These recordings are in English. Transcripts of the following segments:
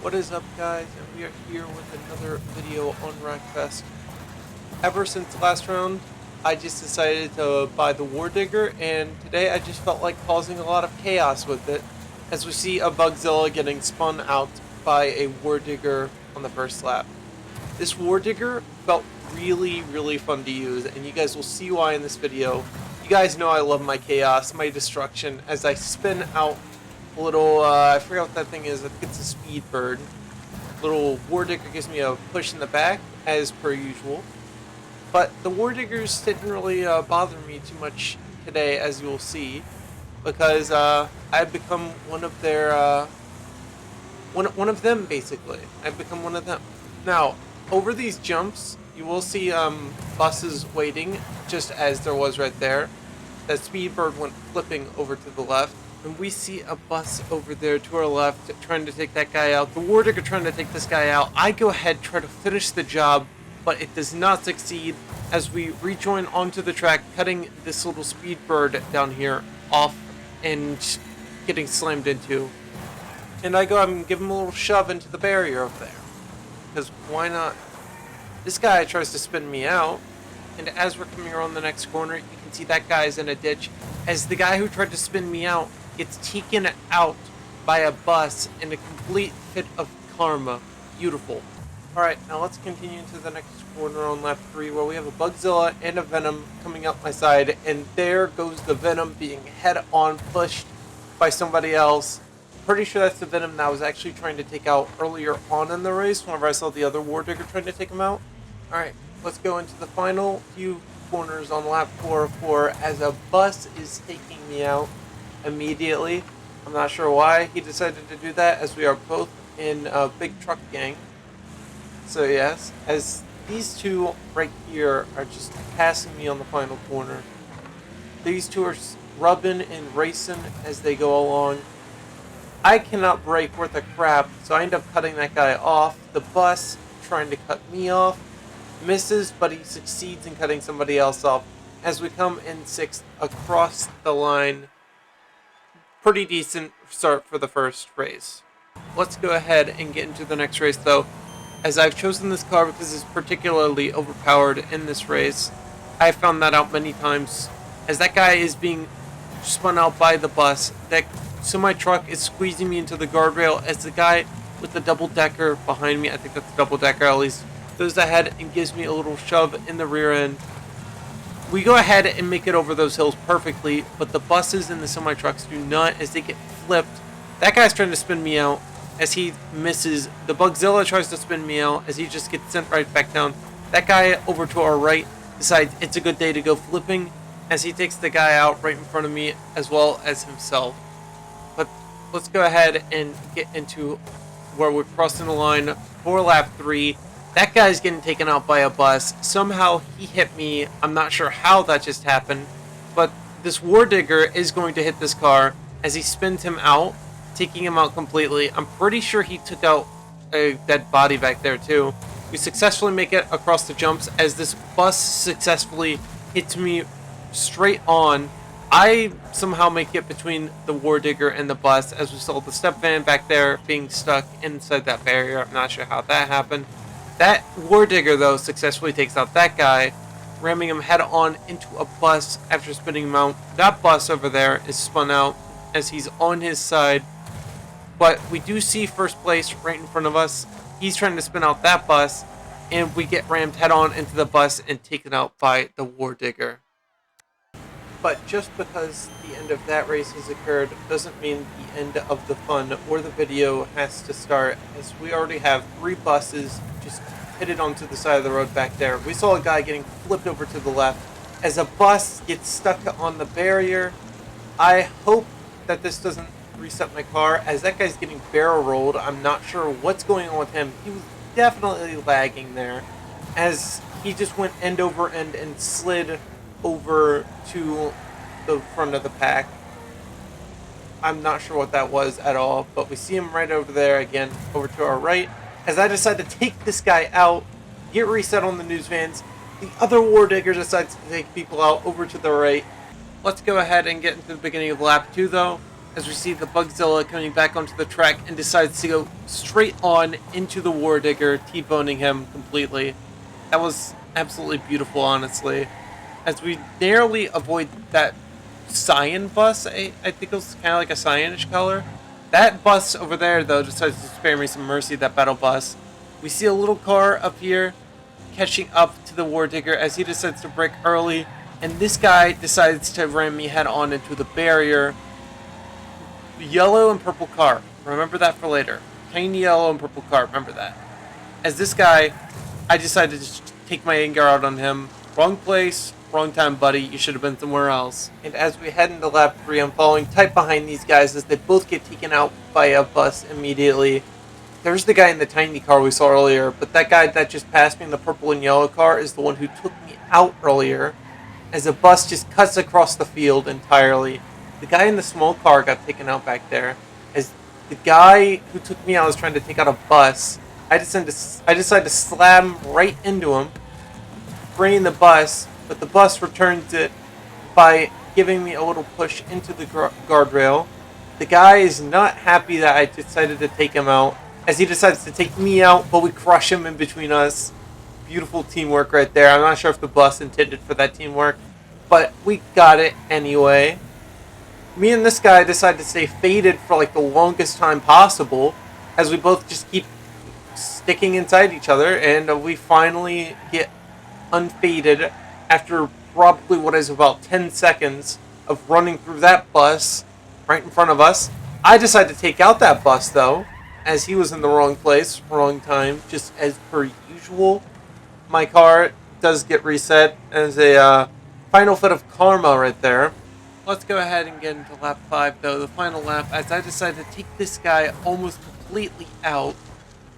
What is up, guys? And we are here with another video on Wreckfest. Ever since last round, I just decided to buy the Wardigger, and today I just felt like causing a lot of chaos with it, as we see a Bugzilla getting spun out by a Wardigger on the first lap. This Wardigger felt really fun to use, and you guys will see why in this video. You guys know I love my chaos, my destruction, as I spin out little, I forgot what that thing is. I think it's a speed bird. Little Wardigger gives me a push in the back, as per usual. But the Wardiggers didn't really bother me too much today, as you'll see, because I've become one of their, one of them, basically. I've become one of them. Now, over these jumps, you will see buses waiting, just as there was right there. That speed bird went flipping over to the left. And we see a bus over there to our left trying to take that guy out. The Wardigger trying to take this guy out. I go ahead, try to finish the job, but it does not succeed as we rejoin onto the track, cutting this little speed bird down here off and getting slammed into. And I go ahead and give him a little shove into the barrier over there. Because why not? This guy tries to spin me out. And as we're coming around the next corner, you can see that guy's in a ditch. As the guy who tried to spin me out gets taken out by a bus in a complete fit of karma. Beautiful. Alright, now let's continue to the next corner on lap 3, where we have a Bugzilla and a Venom coming up my side, and there goes the Venom being head-on pushed by somebody else. Pretty sure that's the Venom that I was actually trying to take out earlier on in the race, whenever I saw the other Wardigger trying to take him out. Alright, let's go into the final few corners on lap 404 as a bus is taking me out immediately. I'm not sure why he decided to do that, as we are both in a big truck gang. So yes, as these two right here are just passing me on the final corner. These two are rubbing and racing as they go along. I cannot brake worth a crap, so I end up cutting that guy off. The bus trying to cut me off misses, but he succeeds in cutting somebody else off as we come in 6th across the line. Pretty decent start for the first race. Let's go ahead and get into the next race, though, as I've chosen this car because it's particularly overpowered in this race. I found that out many times, as that guy is being spun out by the bus. That semi-truck is squeezing me into the guardrail, as the guy with the double-decker behind me, I think that's a double-decker at least, goes ahead and gives me a little shove in the rear end. We go ahead and make it over those hills perfectly, but the buses and the semi-trucks do not, as they get flipped. That guy's trying to spin me out as he misses. The Bugzilla tries to spin me out as he just gets sent right back down. That guy over to our right decides it's a good day to go flipping, as he takes the guy out right in front of me as well as himself. But let's go ahead and get into where we're crossing the line for lap 3. That guy's getting taken out by a bus. Somehow he hit me. I'm not sure how that just happened, but this Wardigger is going to hit this car as he spins him out, taking him out completely. I'm pretty sure he took out a dead body back there too. We successfully make it across the jumps as this bus successfully hits me straight on. I somehow make it between the Wardigger and the bus, as we saw the step van back there being stuck inside that barrier. I'm not sure how that happened. That Wardigger, though, successfully takes out that guy, ramming him head-on into a bus after spinning him out. That bus over there is spun out as he's on his side. But we do see first place right in front of us. He's trying to spin out that bus, and we get rammed head-on into the bus and taken out by the Wardigger. But just because the end of that race has occurred doesn't mean the end of the fun or the video has to start, as we already have 3 buses just pitted onto the side of the road back there. We saw a guy getting flipped over to the left as a bus gets stuck on the barrier. I hope that this doesn't reset my car, as that guy's getting barrel rolled. I'm not sure what's going on with him. He was definitely lagging there, as he just went end over end and slid over to the front of the pack. I'm not sure what that was at all, but we see him right over there again, over to our right, as I decide to take this guy out, get reset on the news vans. The other Wardigger decides to take people out over to the right. Let's go ahead and get into the beginning of lap 2, though, as we see the Bugzilla coming back onto the track and decides to go straight on into the Wardigger, T-boning him completely. That was absolutely beautiful, honestly. As we narrowly avoid that cyan bus, I think it was kind of like a cyanish color. That bus over there, though, decides to spare me some mercy, that battle bus. We see a little car up here catching up to the Wardigger as he decides to brake early, and this guy decides to ram me head on into the barrier. Yellow and purple car. Remember that for later. Tiny yellow and purple car. Remember that. As this guy, I decided to just take my anger out on him. Wrong place, wrong time, buddy. You should have been somewhere else. And as we head into lap 3, I'm following tight behind these guys as they both get taken out by a bus immediately. There's the guy in the tiny car we saw earlier, but that guy that just passed me in the purple and yellow car is the one who took me out earlier, as a bus just cuts across the field entirely. The guy in the small car got taken out back there, as the guy who took me out was trying to take out a bus. I decided to slam right into him, bringing the bus, but the bus returns it by giving me a little push into the guardrail. The guy is not happy that I decided to take him out, as he decides to take me out, but we crush him in between us. Beautiful teamwork right there. I'm not sure if the bus intended for that teamwork, but we got it anyway. Me and this guy decided to stay faded for like the longest time possible, as we both just keep sticking inside each other, and we finally get unfaded after probably what is about 10 seconds of running through that bus right in front of us. I decided to take out that bus though, as he was in the wrong place, wrong time, just as per usual. My car does get reset as a final fit of karma right there. Let's go ahead and get into lap 5 though, the final lap, as I decided to take this guy almost completely out.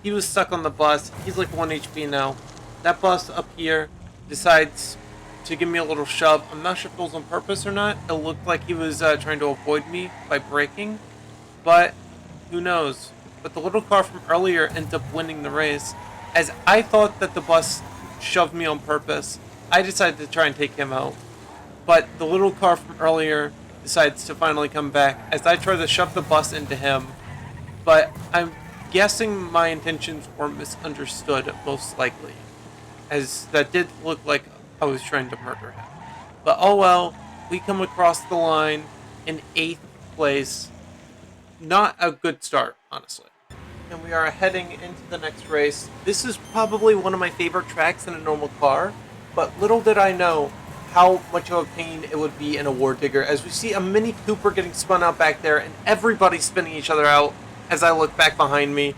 He was stuck on the bus. He's like 1 HP now. That bus up here decides to give me a little shove. I'm not sure if it was on purpose or not. It looked like he was trying to avoid me by braking, but who knows. But the little car from earlier ends up winning the race, as I thought that the bus shoved me on purpose. I decided to try and take him out, but the little car from earlier decides to finally come back as I try to shove the bus into him. But I'm guessing my intentions were misunderstood, most likely, as that did look like I was trying to murder him. But oh well, we come across the line in 8th place. Not a good start, honestly. And we are heading into the next race. This is probably one of my favorite tracks in a normal car, but little did I know how much of a pain it would be in a Wardigger, as we see a Mini Cooper getting spun out back there and everybody spinning each other out as I look back behind me.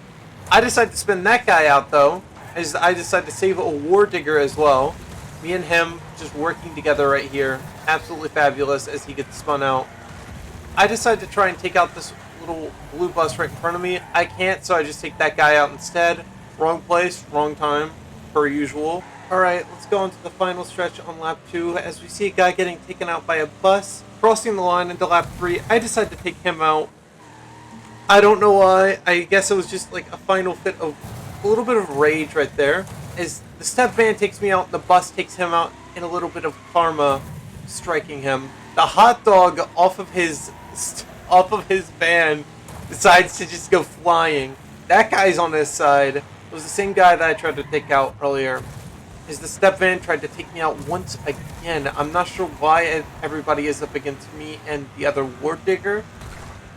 I decided to spin that guy out though, as I decided to save a Wardigger as well. Me and him just working together right here. Absolutely fabulous as he gets spun out. I decided to try and take out this little blue bus right in front of me. I can't, so I just take that guy out instead. Wrong place, wrong time, per usual. Alright, let's go on to the final stretch on lap 2, as we see a guy getting taken out by a bus. Crossing the line into lap 3, I decided to take him out. I don't know why. I guess it was just like a final fit of a little bit of rage right there, as the step van takes me out and the bus takes him out, in a little bit of karma striking him. The hot dog off of his van decides to just go flying. That guy's on his side. It was the same guy that I tried to take out earlier, as the step van tried to take me out once again. I'm not sure why everybody is up against me and the other Wardigger,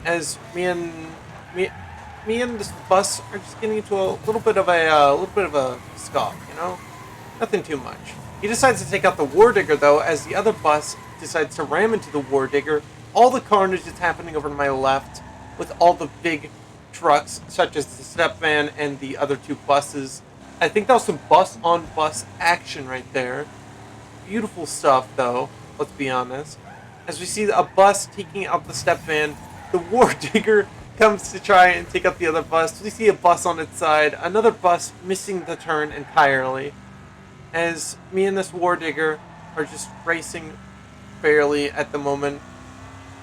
as me and this bus are just getting into a little bit of a scuff, you know? Nothing too much. He decides to take out the Wardigger though, as the other bus decides to ram into the Wardigger. All the carnage is happening over to my left, with all the big trucks, such as the step van and the other 2 buses. I think that was some bus-on-bus action right there. Beautiful stuff, though, let's be honest. As we see a bus taking out the step van, the Wardigger comes to try and take out the other bus. We see a bus on its side, another bus missing the turn entirely, as me and this Wardigger are just racing barely at the moment.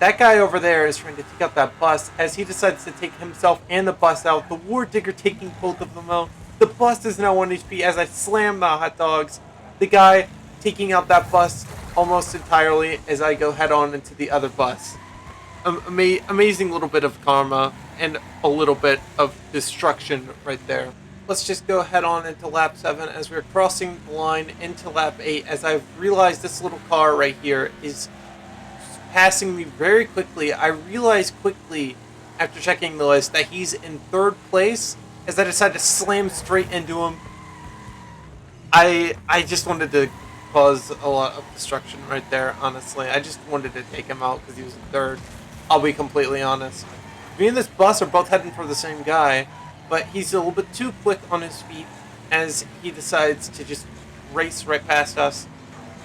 That guy over there is trying to take out that bus, as he decides to take himself and the bus out. The Wardigger taking both of them out. The bus is now 1 HP as I slam the hot dogs. The guy taking out that bus almost entirely as I go head on into the other bus. amazing little bit of karma and a little bit of destruction right there. Let's just go head on into lap 7 as we're crossing the line into lap 8, as I've realized this little car right here is passing me very quickly. I realized quickly after checking the list that he's in 3rd place, as I decided to slam straight into him. I just wanted to cause a lot of destruction right there, honestly. I just wanted to take him out because he was in 3rd. I'll be completely honest. Me and this bus are both heading for the same guy, but he's a little bit too quick on his feet as he decides to just race right past us.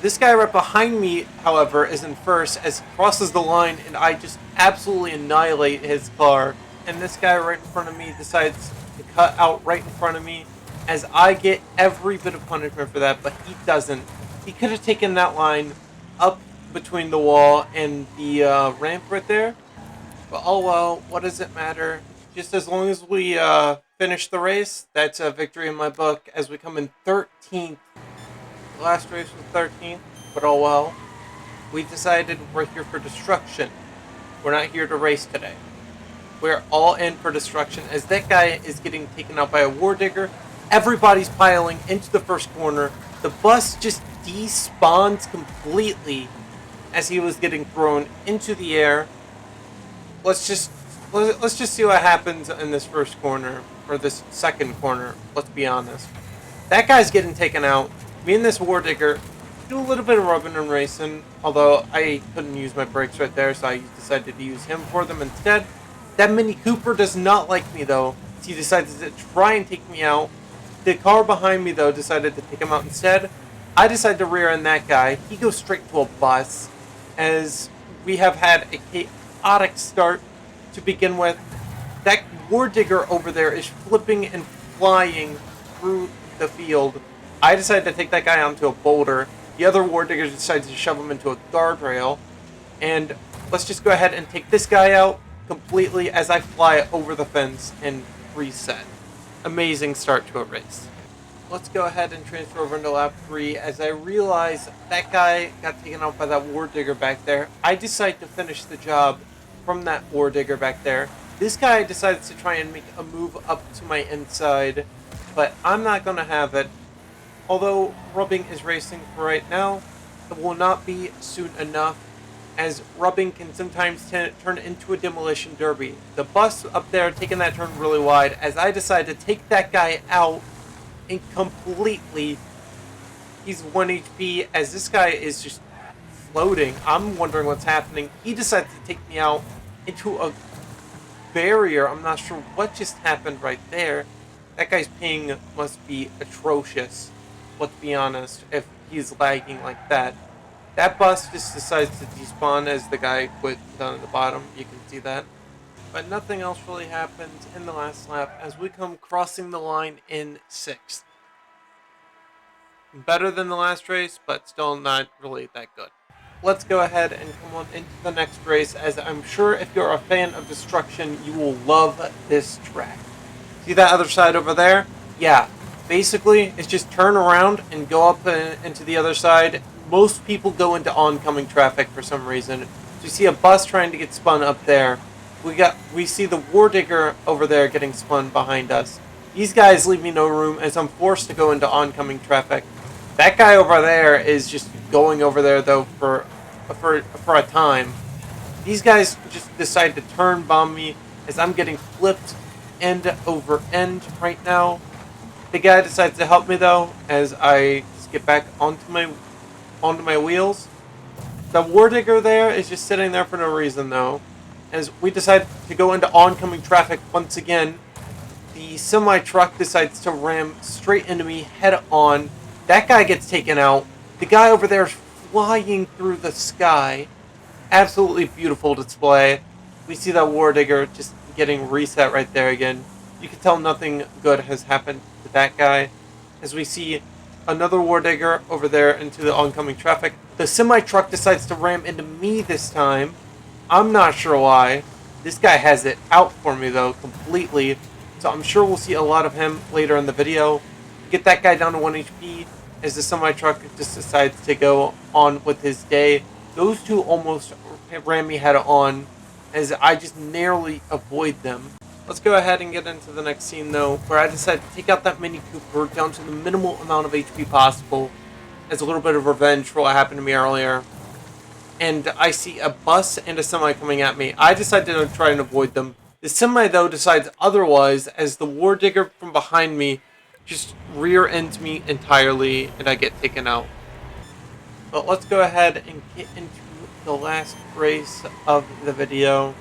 This guy right behind me, however, is in 1st as he crosses the line, and I just absolutely annihilate his car. And this guy right in front of me decides to cut out right in front of me, as I get every bit of punishment for that, but he doesn't. He could have taken that line up between the wall and the ramp right there. But oh well, what does it matter? Just as long as we finish the race, that's a victory in my book, as we come in 13th. The last race was 13th, but oh well. We decided we're here for destruction. We're not here to race today. We're all in for destruction, as that guy is getting taken out by a Wardigger. Everybody's piling into the 1st corner. The bus just despawns completely as he was getting thrown into the air. Let's just see what happens in this 1st corner, or this 2nd corner. Let's be honest. That guy's getting taken out. Me and this Wardigger do a little bit of rubbing and racing, although I couldn't use my brakes right there, so I decided to use him for them instead. That Mini Cooper does not like me though. He decided to try and take me out. The car behind me though decided to take him out instead. I decided to rear end that guy. He goes straight to a bus, as we have had a chaotic start to begin with. That Wardigger over there is flipping and flying through the field. I decided to take that guy onto a boulder. The other Wardigger decided to shove him into a guardrail. And let's just go ahead and take this guy out completely as I fly over the fence and reset. Amazing start to a race. Let's go ahead and transfer over into lap 3, as I realize that guy got taken out by that Wardigger back there. I decide to finish the job from that Wardigger back there. This guy decides to try and make a move up to my inside, but I'm not going to have it. Although rubbing is racing for right now, it will not be soon enough, as rubbing can sometimes turn into a demolition derby. The bus up there taking that turn really wide, as I decide to take that guy out, and completely, he's 1 HP, as this guy is just floating. I'm wondering what's happening. He decides to take me out into a barrier. I'm not sure what just happened right there. That guy's ping must be atrocious. Let's be honest, if he's lagging like that. That bus just decides to despawn as the guy quit down at the bottom. You can see that. But nothing else really happened in the last lap, as we come crossing the line in 6th. Better than the last race, but still not really that good. Let's go ahead and come on into the next race, as I'm sure if you're a fan of destruction, you will love this track. See that other side over there? Yeah. Basically, it's just turn around and go up into the other side. Most people go into oncoming traffic for some reason. So you see a bus trying to get spun up there. We see the Wardigger over there getting spun behind us. These guys leave me no room, as I'm forced to go into oncoming traffic. That guy over there is just going over there though for a time. These guys just decide to turn bomb me, as I'm getting flipped end over end right now. The guy decides to help me though, as I just get back onto my wheels. The Wardigger there is just sitting there for no reason though, as we decide to go into oncoming traffic once again. The semi-truck decides to ram straight into me head on. That guy gets taken out. The guy over there is flying through the sky. Absolutely beautiful display. We see that Wardigger just getting reset right there again. You can tell nothing good has happened to that guy, as we see another Wardigger over there into the oncoming traffic. The semi-truck decides to ram into me this time. I'm not sure why. This guy has it out for me though, completely. So I'm sure we'll see a lot of him later in the video. Get that guy down to 1 HP, as the semi-truck just decides to go on with his day. Those two almost ran me head on. as I just narrowly avoid them. Let's go ahead and get into the next scene though, where I decide to take out that Mini Cooper down to the minimal amount of HP possible as a little bit of revenge for what happened to me earlier. And I see a bus and a semi coming at me. I decide to try and avoid them. The semi, though, decides otherwise as the Wardigger from behind me just rear ends me entirely and I get taken out. But let's go ahead and get into the last race of the video.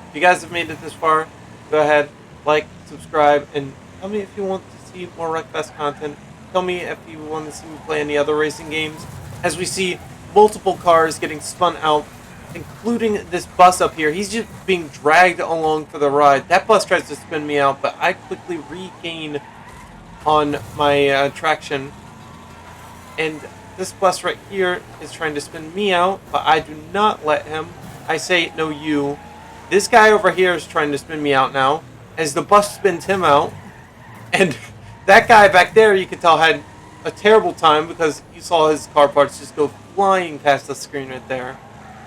If you guys have made it this far, go ahead, like, subscribe, and tell me if you want to see more Wreckfest content. Tell me if you want to see me play any other racing games. As we see multiple cars getting spun out, including this bus up here. He's just being dragged along for the ride. That bus tries to spin me out, but I quickly regain on my traction. And this bus right here is trying to spin me out, but I do not let him. I say, no, you. This guy over here is trying to spin me out now, as the bus spins him out. And that guy back there, you can tell, had a terrible time because you saw his car parts just go flying past the screen right there.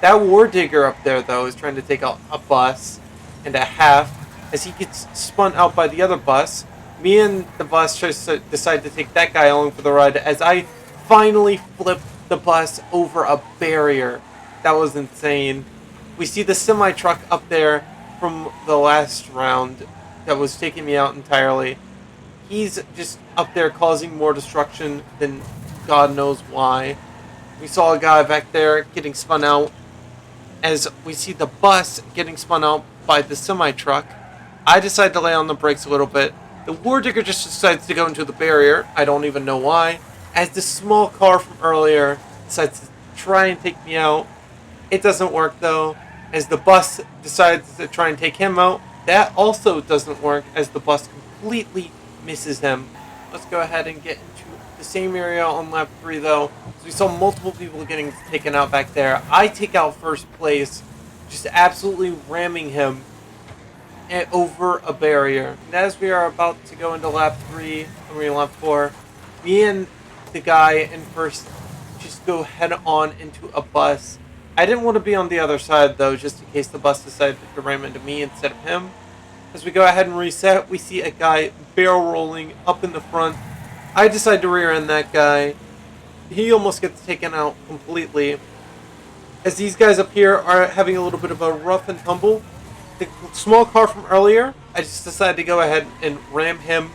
That Wardigger up there, though, is trying to take out a bus and a half as he gets spun out by the other bus. Me and the bus decide to take that guy along for the ride as I finally flip the bus over a barrier. That was insane. We see the semi-truck up there from the last round that was taking me out entirely. He's just up there causing more destruction than God knows why. We saw a guy back there getting spun out as we see the bus getting spun out by the semi-truck. I decide to lay on the brakes a little bit. The Wardigger just decides to go into the barrier. I don't even know why. As the small car from earlier decides to try and take me out. It doesn't work though, as the bus decides to try and take him out. That also doesn't work as the bus completely misses him. Let's go ahead and get into the same area on lap 3 though. So we saw multiple people getting taken out back there. I take out first place, just absolutely ramming him over a barrier. And as we are about to go into lap 3, lap 4, me and the guy in first just go head on into a bus. I didn't want to be on the other side though, just in case the bus decided to ram into me instead of him. As we go ahead and reset, we see a guy barrel rolling up in the front. I decide to rear end that guy. He almost gets taken out completely. As these guys up here are having a little bit of a rough and tumble, the small car from earlier, I just decided to go ahead and ram him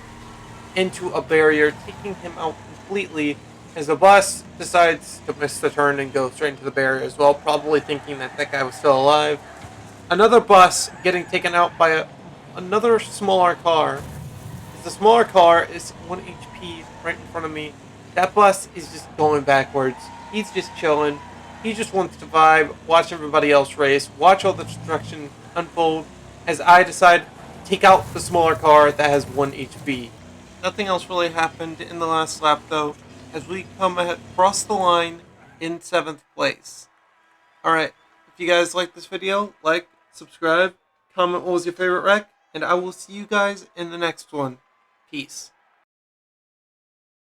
into a barrier, taking him out completely, as the bus decides to miss the turn and go straight into the barrier as well, probably thinking that that guy was still alive. Another bus getting taken out by another smaller car. The smaller car is 1 HP right in front of me. That bus is just going backwards. He's just chilling. He just wants to vibe, watch everybody else race, watch all the destruction unfold, as I decide to take out the smaller car that has 1 HP. Nothing else really happened in the last lap though, as we come across the line in 7th place. Alright, if you guys like this video, like, subscribe, comment what was your favorite wreck, and I will see you guys in the next one. Peace.